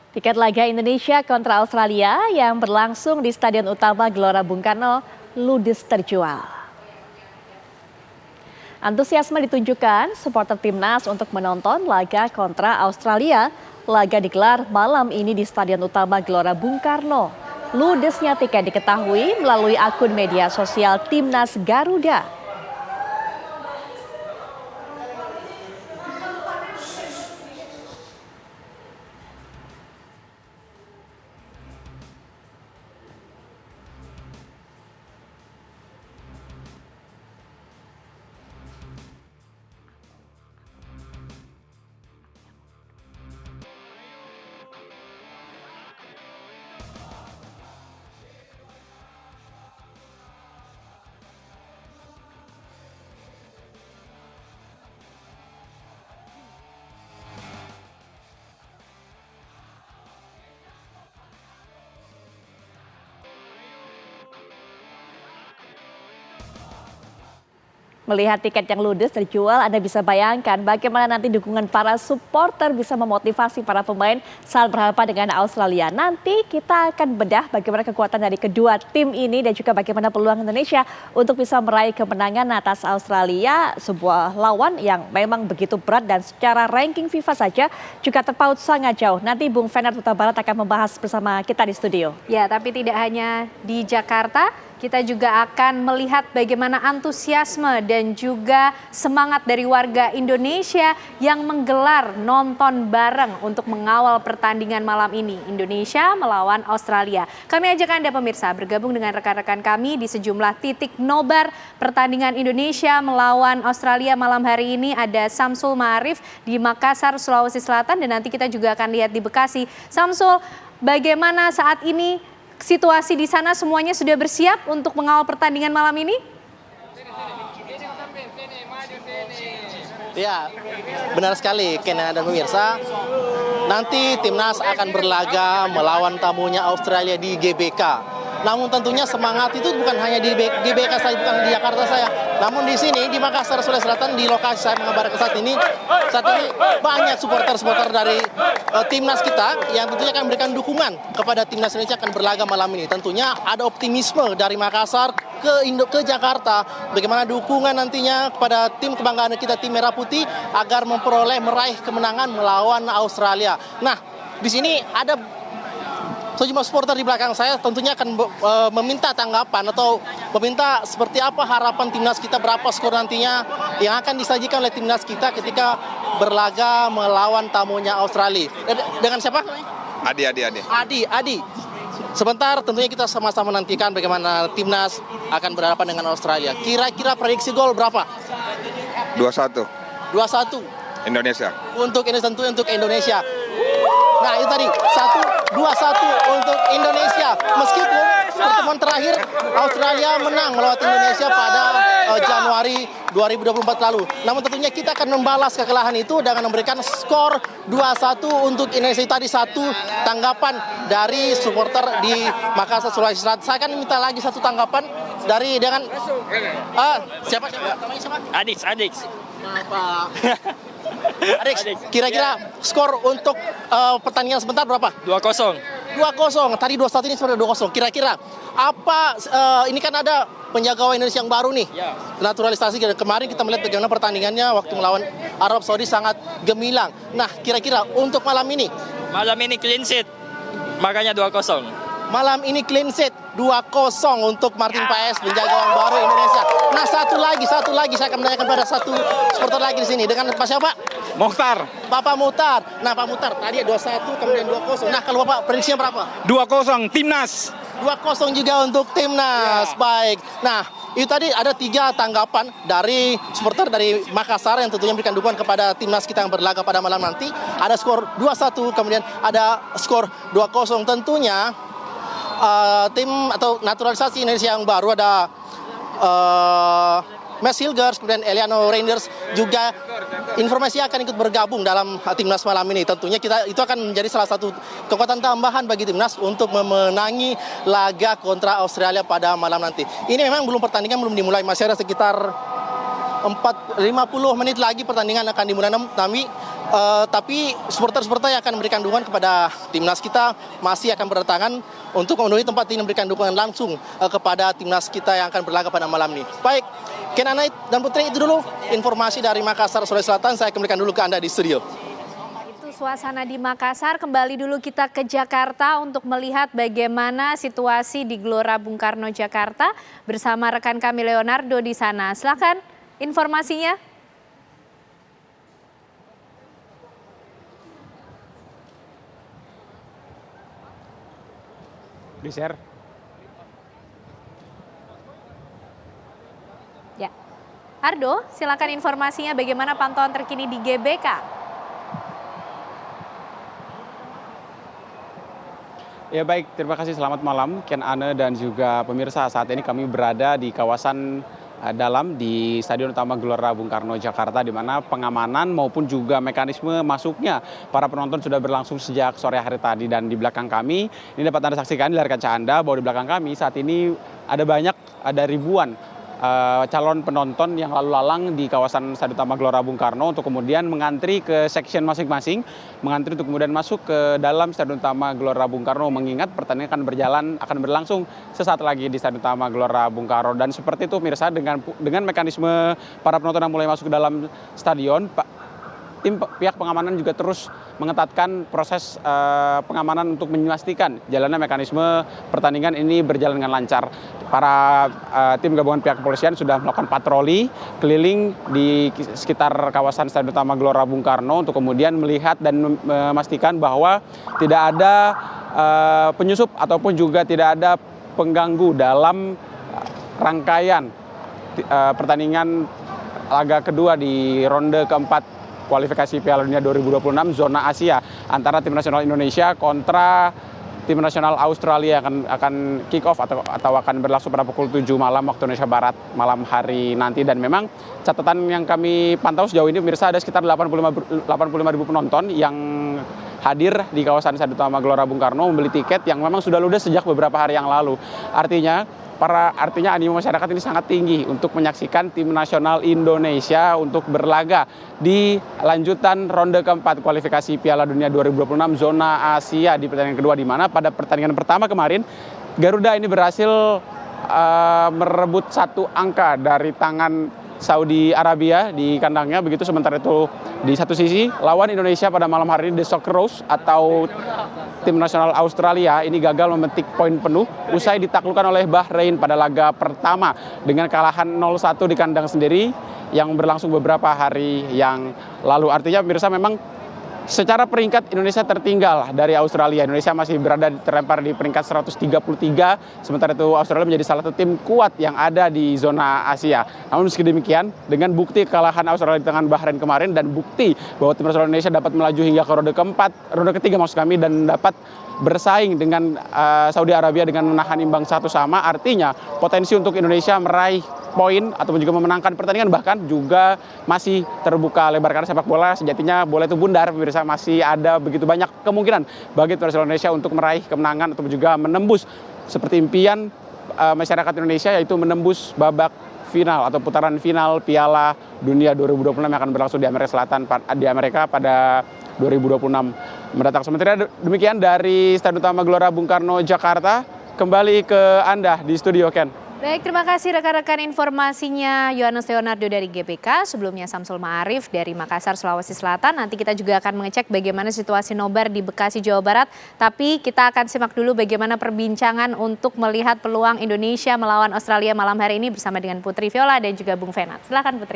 Tiket laga Indonesia kontra Australia yang berlangsung di Stadion Utama Gelora Bung Karno ludes terjual. Antusiasme ditunjukkan supporter timnas untuk menonton laga kontra Australia. Laga digelar malam ini di Stadion Utama Gelora Bung Karno. Ludesnya tiket diketahui melalui akun media sosial Timnas Garuda. Melihat tiket yang ludes terjual, Anda bisa bayangkan bagaimana nanti dukungan para supporter bisa memotivasi para pemain saat berhadapan dengan Australia. Nanti kita akan bedah bagaimana kekuatan dari kedua tim ini dan juga bagaimana peluang Indonesia untuk bisa meraih kemenangan atas Australia, sebuah lawan yang memang begitu berat dan secara ranking FIFA saja juga terpaut sangat jauh. Nanti Bung Fener Huta Barat akan membahas bersama kita di studio. Ya, tapi tidak hanya di Jakarta. Kita juga akan melihat bagaimana antusiasme dan juga semangat dari warga Indonesia yang menggelar nonton bareng untuk mengawal pertandingan malam ini. Indonesia melawan Australia. Kami ajak Anda pemirsa bergabung dengan rekan-rekan kami di sejumlah titik nobar pertandingan Indonesia melawan Australia malam hari ini. Ada Samsul Ma'arif di Makassar, Sulawesi Selatan, dan nanti kita juga akan lihat di Bekasi. Samsul, bagaimana saat ini situasi di sana, semuanya sudah bersiap untuk mengawal pertandingan malam ini? Ya, benar sekali Kena dan pemirsa. Nanti timnas akan berlaga melawan tamunya Australia di GBK. Namun tentunya semangat itu bukan hanya di GBK saja, bukan di Jakarta saya. Namun di sini, di Makassar, Sulawesi Selatan, di lokasi saya mengabarkan saat ini banyak supporter-supporter dari timnas kita yang tentunya akan memberikan dukungan kepada timnas Indonesia akan berlaga malam ini. Tentunya ada optimisme dari Makassar ke Jakarta. Bagaimana dukungan nantinya kepada tim kebanggaan kita, tim Merah Putih, agar meraih kemenangan melawan Australia. Nah, di sini ada sejumlah supporter di belakang saya tentunya akan meminta tanggapan atau meminta seperti apa harapan timnas kita, berapa skor nantinya yang akan disajikan oleh timnas kita ketika berlaga melawan tamunya Australia. Dengan siapa? Adi. Sebentar tentunya kita sama-sama nantikan bagaimana timnas akan berhadapan dengan Australia. Kira-kira prediksi gol berapa? 2-1. 2-1. Indonesia. Untuk Indonesia. Nah, itu tadi 2-1 untuk Indonesia. Meskipun pertemuan terakhir Australia menang melawan Indonesia pada Januari 2024 lalu. Namun tentunya kita akan membalas kekalahan itu dengan memberikan skor 2-1 untuk Indonesia. Tadi satu tanggapan dari supporter di Makassar, Sulawesi Selatan. Saya akan minta lagi satu tanggapan dengan siapa? Namanya siapa? Adik. Adik, kira-kira skor untuk pertandingan sebentar berapa? 2-0. 2-0. Tadi 2-1 ini sebenarnya 2-0. Kira-kira apa ini kan ada penjaga Indonesia yang baru nih. Ya. Naturalisasi kemarin kita melihat bagaimana pertandingannya waktu melawan Arab Saudi sangat gemilang. Nah, kira-kira untuk malam ini? Malam ini clean sheet. Makanya 2-0. Malam ini clean sheet 2-0 untuk Martin Paes, penjaga gawang baru Indonesia. Nah, satu lagi saya akan menanyakan pada satu supporter lagi di sini dengan Pak siapa? Mokhtar. Bapak Muhtar. Nah, Pak Muhtar, tadi 2-1 kemudian 2-0. Nah, kalau Bapak prediksinya berapa? 2-0 timnas. 2-0 juga untuk timnas. Ya. Baik. Nah, itu tadi ada 3 tanggapan dari supporter dari Makassar yang tentunya memberikan dukungan kepada timnas kita yang berlaga pada malam nanti. Ada skor 2-1, kemudian ada skor 2-0. Tentunya tim atau naturalisasi Indonesia yang baru ada Max Hilgers, kemudian Eliano Reinders juga informasi akan ikut bergabung dalam timnas malam ini. Tentunya itu akan menjadi salah satu kekuatan tambahan bagi timnas untuk memenangi laga kontra Australia pada malam nanti. Ini memang pertandingan belum dimulai, masih ada sekitar 50 menit lagi pertandingan akan dimulai. Tapi supporter-supporter yang akan memberikan dukungan kepada timnas kita masih akan berdatangan untuk memenuhi tempat ini, memberikan dukungan langsung kepada timnas kita yang akan berlaga pada malam ini. Baik, Ken Anait dan Putri, itu dulu informasi dari Makassar, Sulawesi Selatan. Saya kembalikan dulu ke Anda di studio. Suasana di Makassar, kembali dulu kita ke Jakarta untuk melihat bagaimana situasi di Gelora Bung Karno Jakarta bersama rekan kami Leonardo di sana. Silakan informasinya. Di-share. Ya, Ardo, silakan informasinya bagaimana pantauan terkini di GBK. Ya baik, terima kasih, selamat malam Ken Ane dan juga pemirsa. Saat ini kami berada di kawasan dalam di Stadion Utama Gelora Bung Karno Jakarta, di mana pengamanan maupun juga mekanisme masuknya para penonton sudah berlangsung sejak sore hari tadi. Dan di belakang kami, ini dapat Anda saksikan di layar kaca Anda bahwa di belakang kami saat ini ada ribuan calon penonton yang lalu lalang di kawasan Stadion Utama Gelora Bung Karno untuk kemudian mengantri ke section masing-masing, mengantri untuk kemudian masuk ke dalam Stadion Utama Gelora Bung Karno, mengingat pertandingan akan berlangsung sesaat lagi di Stadion Utama Gelora Bung Karno. Dan seperti itu pemirsa, dengan mekanisme para penonton yang mulai masuk ke dalam stadion, pihak pengamanan juga terus mengetatkan proses pengamanan untuk memastikan jalannya mekanisme pertandingan ini berjalan dengan lancar. Para tim gabungan pihak kepolisian sudah melakukan patroli keliling di sekitar kawasan Stadion Utama Gelora Bung Karno untuk kemudian melihat dan memastikan bahwa tidak ada penyusup ataupun juga tidak ada pengganggu dalam rangkaian pertandingan laga kedua di ronde keempat kualifikasi Piala Dunia 2026 zona Asia antara tim nasional Indonesia kontra tim nasional Australia yang akan kick off atau akan berlangsung pada pukul 7 malam waktu Indonesia Barat malam hari nanti. Dan memang catatan yang kami pantau sejauh ini pemirsa, ada sekitar 85.000 penonton yang hadir di kawasan Stadion Utama Gelora Bung Karno membeli tiket yang memang sudah ludes sejak beberapa hari yang lalu. Artinya animo masyarakat ini sangat tinggi untuk menyaksikan tim nasional Indonesia untuk berlaga di lanjutan ronde keempat kualifikasi Piala Dunia 2026 zona Asia di pertandingan kedua, di mana pada pertandingan pertama kemarin Garuda ini berhasil merebut 1 angka dari tangan Saudi Arabia di kandangnya. Begitu sementara itu di satu sisi lawan Indonesia pada malam hari ini The Socceroos atau tim nasional Australia ini gagal memetik poin penuh usai ditaklukkan oleh Bahrain pada laga pertama dengan kalahan 0-1 di kandang sendiri yang berlangsung beberapa hari yang lalu. Artinya pemirsa, memang secara peringkat Indonesia tertinggal dari Australia. Indonesia masih terlempar di peringkat 133, sementara itu Australia menjadi salah satu tim kuat yang ada di zona Asia. Namun meski demikian, dengan bukti kekalahan Australia di tangan Bahrain kemarin dan bukti bahwa tim nasional Indonesia dapat melaju hingga ke ronde ketiga maksud kami, dan dapat bersaing dengan Saudi Arabia dengan menahan imbang 1-1, artinya potensi untuk Indonesia meraih poin ataupun juga memenangkan pertandingan bahkan juga masih terbuka lebar, karena sepak bola sejatinya bola itu bundar pemirsa. Masih ada begitu banyak kemungkinan bagi tim nasional Indonesia untuk meraih kemenangan ataupun juga menembus seperti impian masyarakat Indonesia, yaitu menembus babak final atau putaran final Piala Dunia 2026 yang akan berlangsung di Amerika pada 2026 mendatang. Sementara demikian dari Stadion Utama Gelora Bung Karno Jakarta, kembali ke Anda di studio, Ken. Baik, terima kasih rekan-rekan informasinya Yohanes Leonardo dari GBK, sebelumnya Samsul Ma'arif dari Makassar, Sulawesi Selatan. Nanti kita juga akan mengecek bagaimana situasi nobar di Bekasi, Jawa Barat. Tapi kita akan simak dulu bagaimana perbincangan untuk melihat peluang Indonesia melawan Australia malam hari ini bersama dengan Putri Viola dan juga Bung Fenat. Silakan Putri.